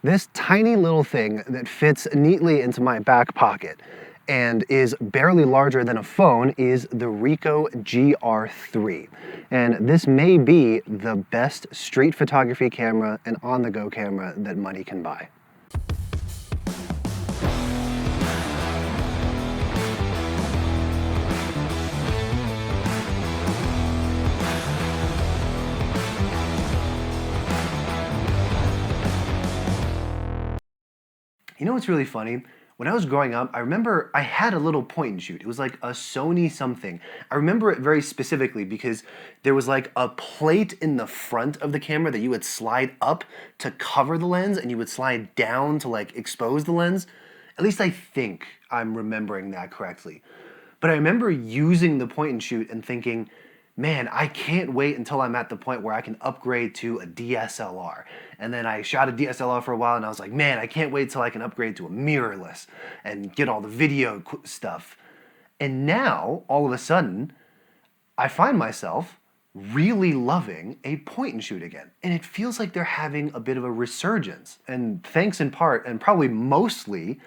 This tiny little thing that fits neatly into my back pocket and is barely larger than a phone is the Ricoh GR3. And this may be the best street photography camera and on-the-go camera that money can buy. You know what's really funny? When I was growing up, I remember I had a little point and shoot. It was like a Sony something. I remember it very specifically because there was like a plate in the front of the camera that you would slide up to cover the lens and you would slide down to like expose the lens. At least I think I'm remembering that correctly. But I remember using the point and shoot and thinking, man, I can't wait until I'm at the point where I can upgrade to a DSLR. And then I shot a DSLR for a while and I was like, man, I can't wait till I can upgrade to a mirrorless and get all the video stuff. And now, all of a sudden, I find myself really loving a point and shoot again. And it feels like they're having a bit of a resurgence. And thanks in part, and probably mostly,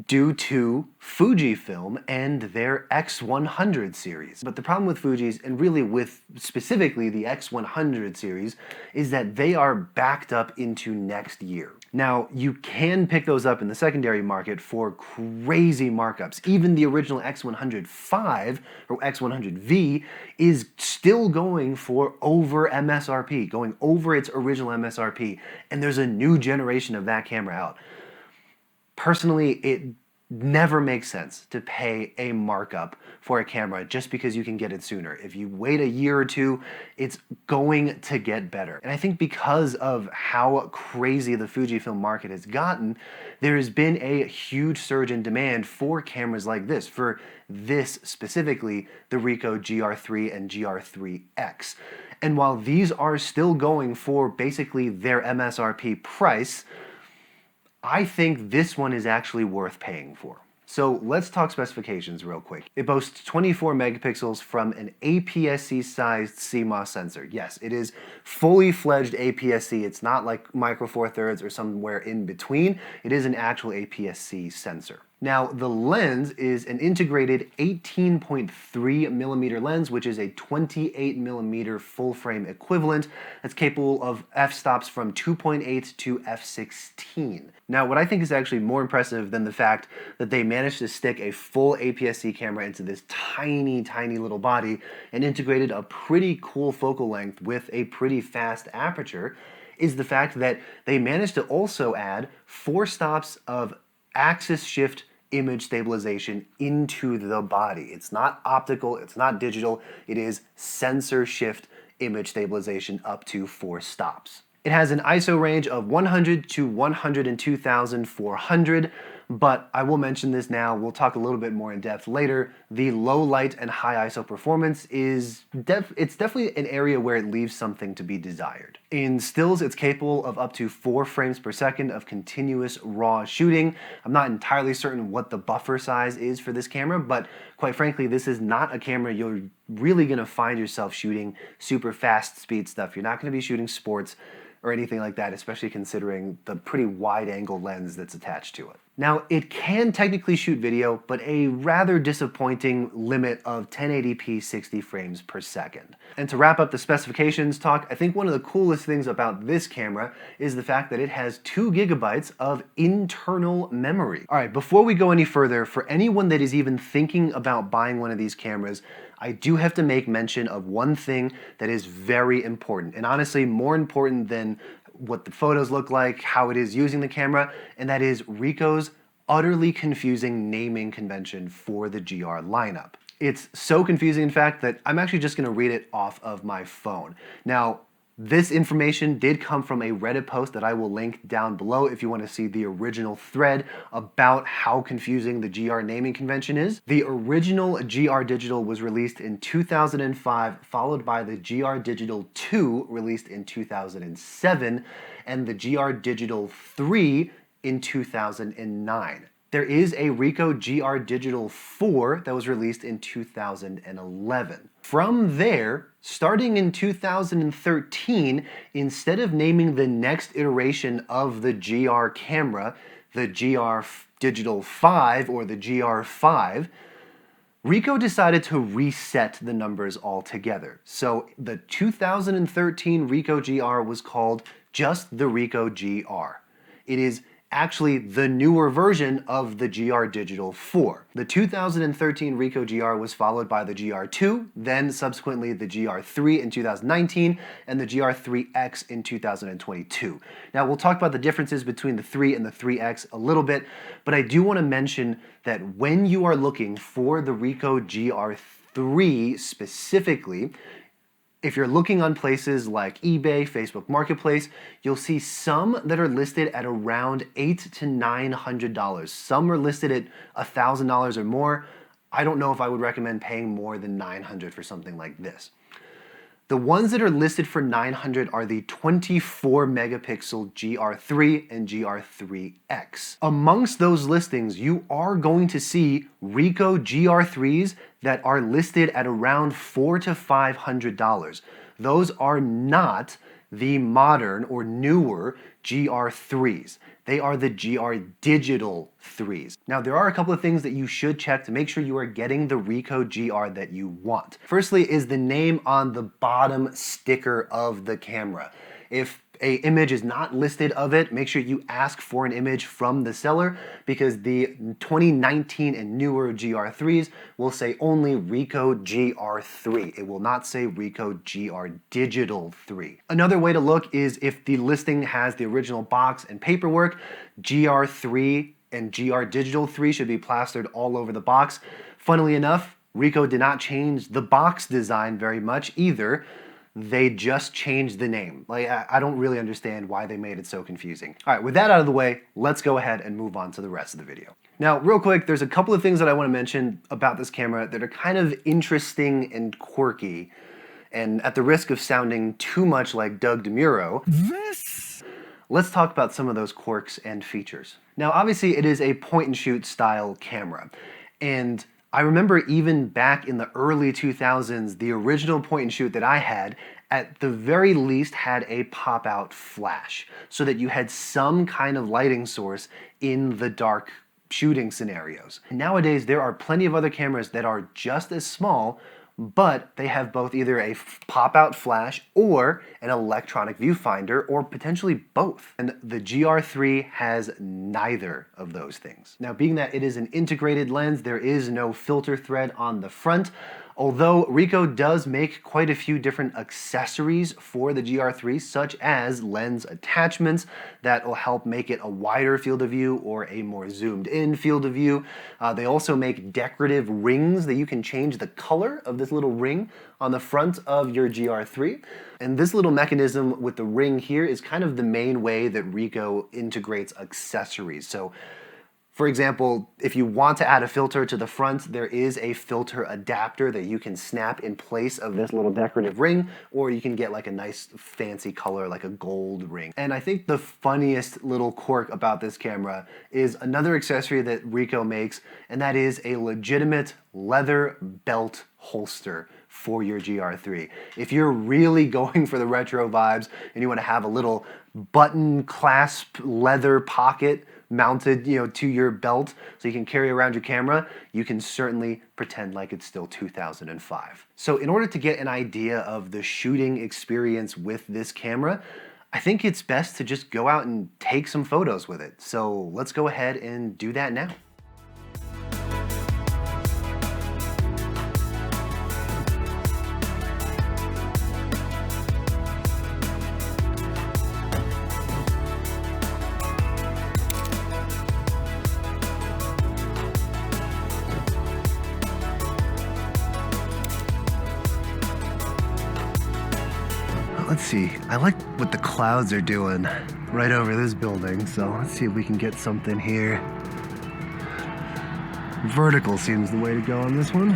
due to Fujifilm and their X100 series. But the problem with Fuji's, and really with specifically the X100 series, is that they are backed up into next year. Now, you can pick those up in the secondary market for crazy markups. Even the original X100V or X100V is still going for over MSRP, going over its original MSRP, and there's a new generation of that camera out. Personally, it never makes sense to pay a markup for a camera just because you can get it sooner. If you wait a year or two, it's going to get better. And I think because of how crazy the Fujifilm market has gotten, there has been a huge surge in demand for cameras like this, for this specifically, the Ricoh GR3 and GR3X. And while these are still going for basically their MSRP price, I think this one is actually worth paying for. So let's talk specifications real quick. It boasts 24 megapixels from an APS-C sized CMOS sensor. Yes, it is fully fledged APS-C. It's not like Micro Four Thirds or somewhere in between. It is an actual APS-C sensor. Now, the lens is an integrated 18.3 millimeter lens, which is a 28 millimeter full frame equivalent that's capable of f-stops from 2.8 to f16. Now, what I think is actually more impressive than the fact that they managed to stick a full APS-C camera into this tiny, tiny little body and integrated a pretty cool focal length with a pretty fast aperture is the fact that they managed to also add 4 stops of axis shift image stabilization into the body. It's not optical, it's not digital, it is sensor shift image stabilization up to 4 stops. It has an ISO range of 100 to 102,400, but I will mention this now, we'll talk a little bit more in depth later. The low light and high ISO performance is it's definitely an area where it leaves something to be desired. In stills, it's capable of up to 4 frames per second of continuous raw shooting. I'm not entirely certain what the buffer size is for this camera, but quite frankly, this is not a camera you're really gonna find yourself shooting super fast speed stuff. You're not gonna be shooting sports or anything like that, especially considering the pretty wide angle lens that's attached to it. Now, it can technically shoot video, but a rather disappointing limit of 1080p 60 frames per second. And to wrap up the specifications talk, I think one of the coolest things about this camera is the fact that it has 2 gigabytes of internal memory. All right, before we go any further, for anyone that is even thinking about buying one of these cameras, I do have to make mention of one thing that is very important, and honestly more important than what the photos look like, how it is using the camera, and that is Ricoh's utterly confusing naming convention for the GR lineup. It's so confusing, in fact, that I'm actually just going to read it off of my phone. Now, this information did come from a Reddit post that I will link down below if you want to see the original thread about how confusing the GR naming convention is. The original GR Digital was released in 2005, followed by the GR Digital 2 released in 2007, and the GR Digital 3 in 2009. There is a Ricoh GR Digital 4 that was released in 2011. From there, starting in 2013, instead of naming the next iteration of the GR camera, the GR Digital 5 or the GR5, Ricoh decided to reset the numbers altogether. So the 2013 Ricoh GR was called just the Ricoh GR. It is actually the newer version of the GR Digital 4. The 2013 Ricoh GR was followed by the GR2, then subsequently the GR3 in 2019, and the GR3X in 2022. Now we'll talk about the differences between the 3 and the 3X a little bit, but I do want to mention that when you are looking for the Ricoh GR3 specifically, if you're looking on places like eBay, Facebook Marketplace, you'll see some that are listed at around $800 to $900. Some are listed at $1,000 or more. I don't know if I would recommend paying more than $900 for something like this. The ones that are listed for $900 are the 24 megapixel GR3 and GR3X. Amongst those listings, you are going to see Ricoh GR3s that are listed at around $400 to $500. Those are not the modern or newer GR3s. They are the GR Digital 3s. Now, there are a couple of things that you should check to make sure you are getting the Ricoh GR that you want. Firstly is the name on the bottom sticker of the camera. If an image is not listed of it, make sure you ask for an image from the seller, because the 2019 and newer GR3s will say only Ricoh GR3. It will not say Ricoh GR Digital 3. Another way to look is if the listing has the original box and paperwork. GR3 and GR Digital 3 should be plastered all over the box. Funnily enough, Ricoh did not change the box design very much either. They just changed the name. Like, I don't really understand why they made it so confusing. All right, with that out of the way, let's go ahead and move on to the rest of the video. Now, real quick, there's a couple of things that I want to mention about this camera that are kind of interesting and quirky, and at the risk of sounding too much like Doug DeMuro, let's talk about some of those quirks and features. Now, obviously, it is a point-and-shoot style camera, and I remember even back in the early 2000s, the original point-and-shoot that I had, at the very least, had a pop-out flash, so that you had some kind of lighting source in the dark shooting scenarios. Nowadays, there are plenty of other cameras that are just as small, but they have both either a pop-out flash or an electronic viewfinder, or potentially both. And the GR3 has neither of those things. Now, being that it is an integrated lens, there is no filter thread on the front, although Ricoh does make quite a few different accessories for the GR3, such as lens attachments that will help make it a wider field of view or a more zoomed in field of view. They also make decorative rings that you can change the color of this little ring on the front of your GR3. And this little mechanism with the ring here is kind of the main way that Ricoh integrates accessories. So, for example, if you want to add a filter to the front, there is a filter adapter that you can snap in place of this little decorative ring, or you can get like a nice fancy color like a gold ring. And I think the funniest little quirk about this camera is another accessory that Ricoh makes, and that is a legitimate leather belt holster for your GR3. If you're really going for the retro vibes and you want to have a little button clasp leather pocket mounted, to your belt so you can carry around your camera, you can certainly pretend like it's still 2005. So in order to get an idea of the shooting experience with this camera, I think it's best to just go out and take some photos with it. So let's go ahead and do that now. Let's see, I like what the clouds are doing right over this building, so let's see if we can get something here. Vertical seems the way to go on this one.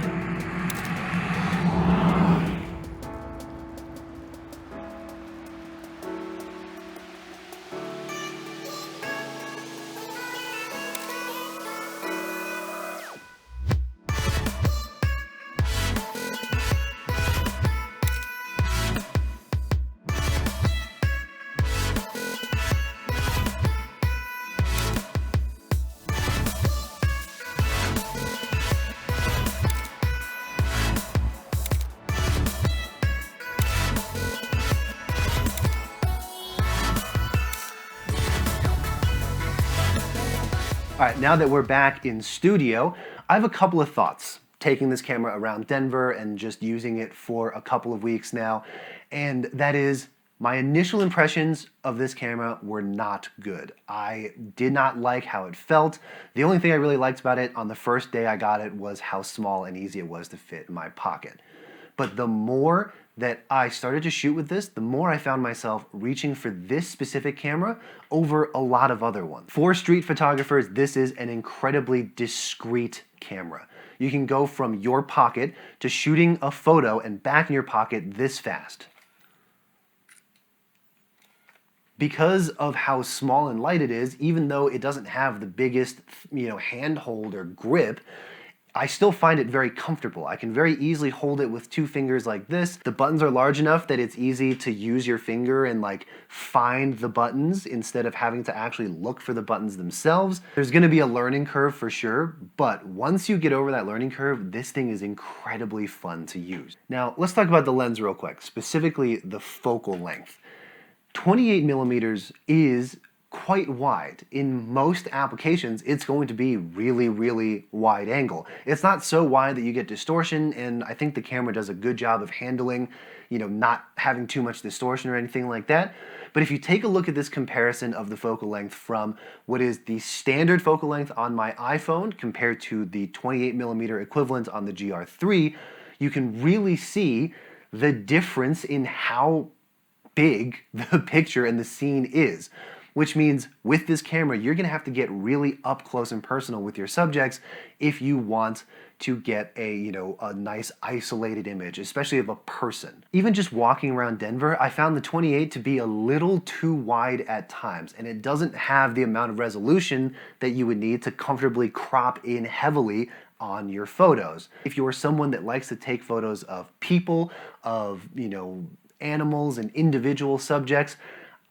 All right, now that we're back in studio, I have a couple of thoughts taking this camera around Denver and just using it for a couple of weeks now. And that is, my initial impressions of this camera were not good. I did not like how it felt. The only thing I really liked about it on the first day I got it was how small and easy it was to fit in my pocket. But the more that I started to shoot with this, the more I found myself reaching for this specific camera over a lot of other ones. For street photographers, this is an incredibly discreet camera. You can go from your pocket to shooting a photo and back in your pocket this fast. Because of how small and light it is, even though it doesn't have the biggest, handhold or grip, I still find it very comfortable. I can very easily hold it with two fingers like this. The buttons are large enough that it's easy to use your finger and find the buttons instead of having to actually look for the buttons themselves. There's gonna be a learning curve for sure, but once you get over that learning curve, this thing is incredibly fun to use. Now, let's talk about the lens real quick, specifically the focal length. 28 millimeters is quite wide. In most applications, it's going to be really, really wide angle. It's not so wide that you get distortion, and I think the camera does a good job of handling, not having too much distortion or anything like that. But if you take a look at this comparison of the focal length from what is the standard focal length on my iPhone compared to the 28 millimeter equivalent on the GR3, you can really see the difference in how big the picture and the scene is. Which means with this camera, you're gonna have to get really up close and personal with your subjects if you want to get a nice isolated image, especially of a person. Even just walking around Denver, I found the 28 to be a little too wide at times, and it doesn't have the amount of resolution that you would need to comfortably crop in heavily on your photos. If you're someone that likes to take photos of people, of animals and individual subjects,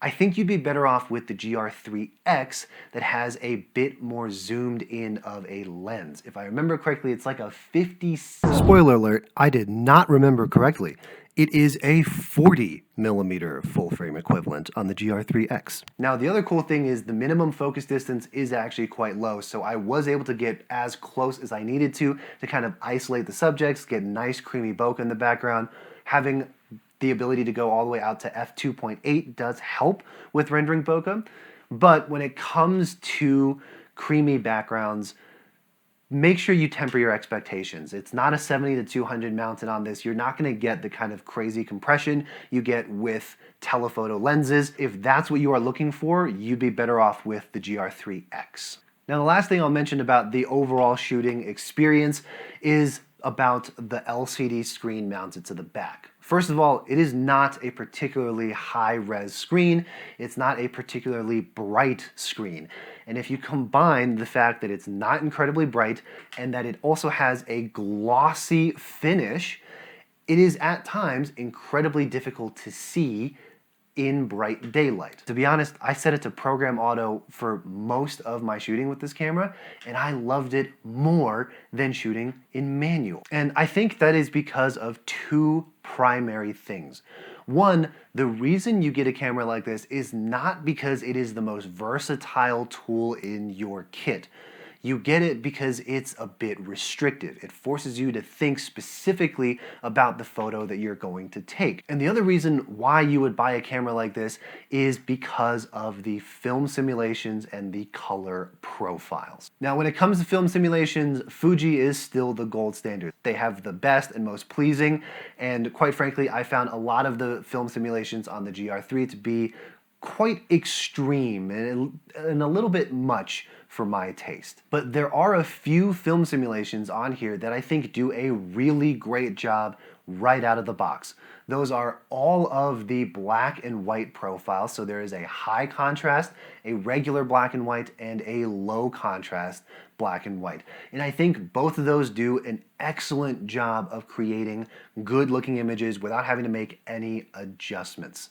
I think you'd be better off with the GR3X that has a bit more zoomed in of a lens. If I remember correctly, it's like a 50... Spoiler alert, I did not remember correctly. It is a 40 millimeter full frame equivalent on the GR3X. Now, the other cool thing is the minimum focus distance is actually quite low, so I was able to get as close as I needed to kind of isolate the subjects, get nice creamy bokeh in the background. Having the ability to go all the way out to f2.8 does help with rendering bokeh, but when it comes to creamy backgrounds, make sure you temper your expectations. It's not a 70 to 200 mounted on this. You're not gonna get the kind of crazy compression you get with telephoto lenses. If that's what you are looking for, you'd be better off with the GR3X. Now, the last thing I'll mention about the overall shooting experience is about the LCD screen mounted to the back. First of all, it is not a particularly high-res screen. It's not a particularly bright screen. And if you combine the fact that it's not incredibly bright and that it also has a glossy finish, it is at times incredibly difficult to see in bright daylight. To be honest, I set it to program auto for most of my shooting with this camera, and I loved it more than shooting in manual. And I think that is because of two primary things. One, the reason you get a camera like this is not because it is the most versatile tool in your kit. You get it because it's a bit restrictive. It forces you to think specifically about the photo that you're going to take. And the other reason why you would buy a camera like this is because of the film simulations and the color profiles. Now, when it comes to film simulations, Fuji is still the gold standard. They have the best and most pleasing, and quite frankly, I found a lot of the film simulations on the GR3 to be quite extreme and a little bit much for my taste. But there are a few film simulations on here that I think do a really great job right out of the box. Those are all of the black and white profiles. So there is a high contrast, a regular black and white, and a low contrast black and white. And I think both of those do an excellent job of creating good looking images without having to make any adjustments.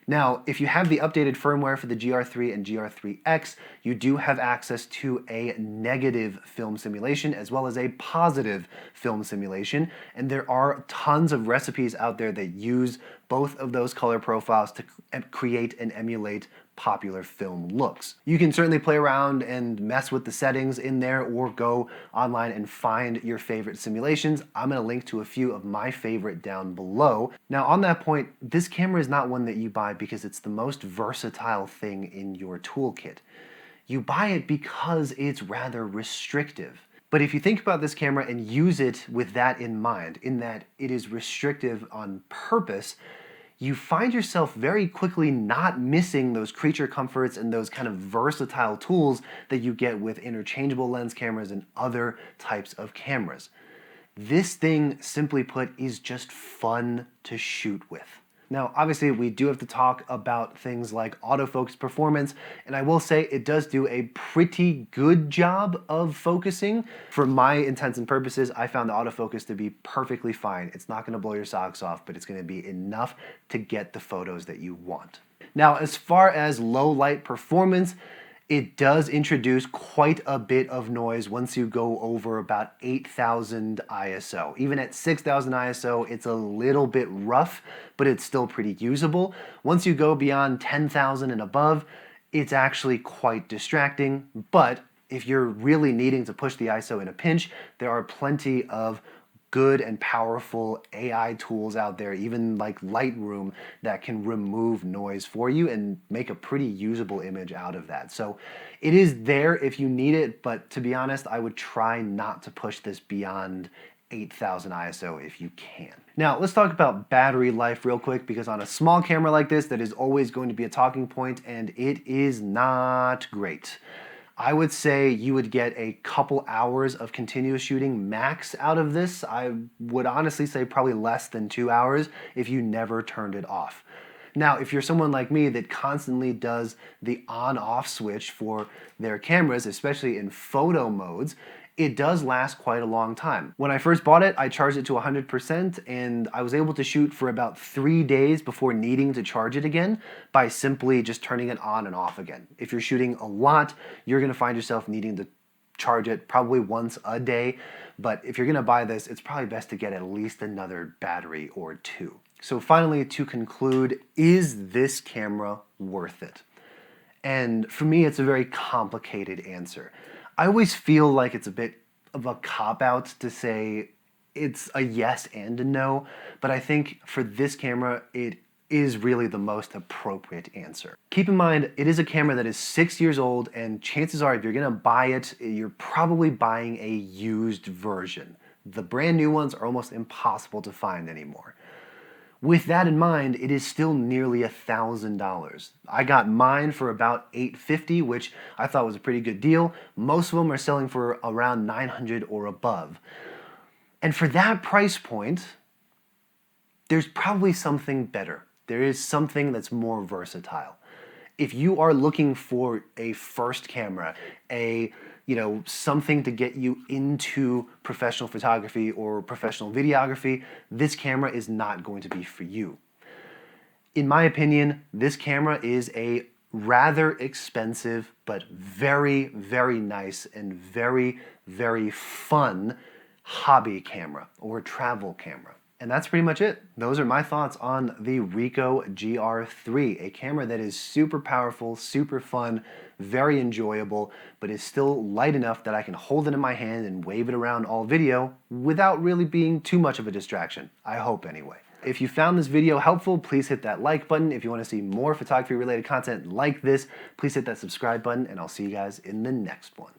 Now, if you have the updated firmware for the GR3 and GR3X, you do have access to a negative film simulation as well as a positive film simulation, and there are tons of recipes out there that use both of those color profiles to create and emulate popular film looks. You can certainly play around and mess with the settings in there or go online and find your favorite simulations. I'm going to link to a few of my favorite down below. Now on that point, this camera is not one that you buy because it's the most versatile thing in your toolkit. You buy it because it's rather restrictive. But if you think about this camera and use it with that in mind, in that it is restrictive on purpose, you find yourself very quickly not missing those creature comforts and those kind of versatile tools that you get with interchangeable lens cameras and other types of cameras. This thing, simply put, is just fun to shoot with. Now, obviously, we do have to talk about things like autofocus performance, and I will say it does do a pretty good job of focusing. For my intents and purposes, I found the autofocus to be perfectly fine. It's not going to blow your socks off, but it's going to be enough to get the photos that you want. Now, as far as low light performance, it does introduce quite a bit of noise once you go over about 8,000 ISO. Even at 6,000 ISO, it's a little bit rough, but it's still pretty usable. Once you go beyond 10,000 and above, it's actually quite distracting, but if you're really needing to push the ISO in a pinch, there are plenty of good and powerful AI tools out there, even like Lightroom, that can remove noise for you and make a pretty usable image out of that. So it is there if you need it, but to be honest, I would try not to push this beyond 8,000 ISO if you can. Now let's talk about battery life real quick, because on a small camera like this, that is always going to be a talking point, and it is not great. I would say you would get a couple hours of continuous shooting max out of this. I would honestly say probably less than 2 hours if you never turned it off. Now, if you're someone like me that constantly does the on-off switch for their cameras, especially in photo modes, it does last quite a long time. When I first bought it, I charged it to 100% and I was able to shoot for about 3 days before needing to charge it again by simply just turning it on and off again. If you're shooting a lot, you're gonna find yourself needing to charge it probably once a day, but if you're gonna buy this, it's probably best to get at least another battery or two. So finally, to conclude, is this camera worth it? And for me, it's a very complicated answer. I always feel like it's a bit of a cop-out to say it's a yes and a no, but I think for this camera, it is really the most appropriate answer. Keep in mind, it is a camera that is 6 years old, and chances are if you're gonna buy it, you're probably buying a used version. The brand new ones are almost impossible to find anymore. With that in mind, it is still nearly $1,000. I got mine for about $850, which I thought was a pretty good deal. Most of them are selling for around $900 or above. And for that price point, there's probably something better. There is something that's more versatile. If you are looking for a first camera, something to get you into professional photography or professional videography, this camera is not going to be for you. In my opinion, this camera is a rather expensive, but very, very nice and very, very fun hobby camera or travel camera. And that's pretty much it. Those are my thoughts on the Ricoh GR3, a camera that is super powerful, super fun, very enjoyable, but is still light enough that I can hold it in my hand and wave it around all video without really being too much of a distraction. I hope anyway. If you found this video helpful, please hit that like button. If you want to see more photography related content like this, please hit that subscribe button, and I'll see you guys in the next one.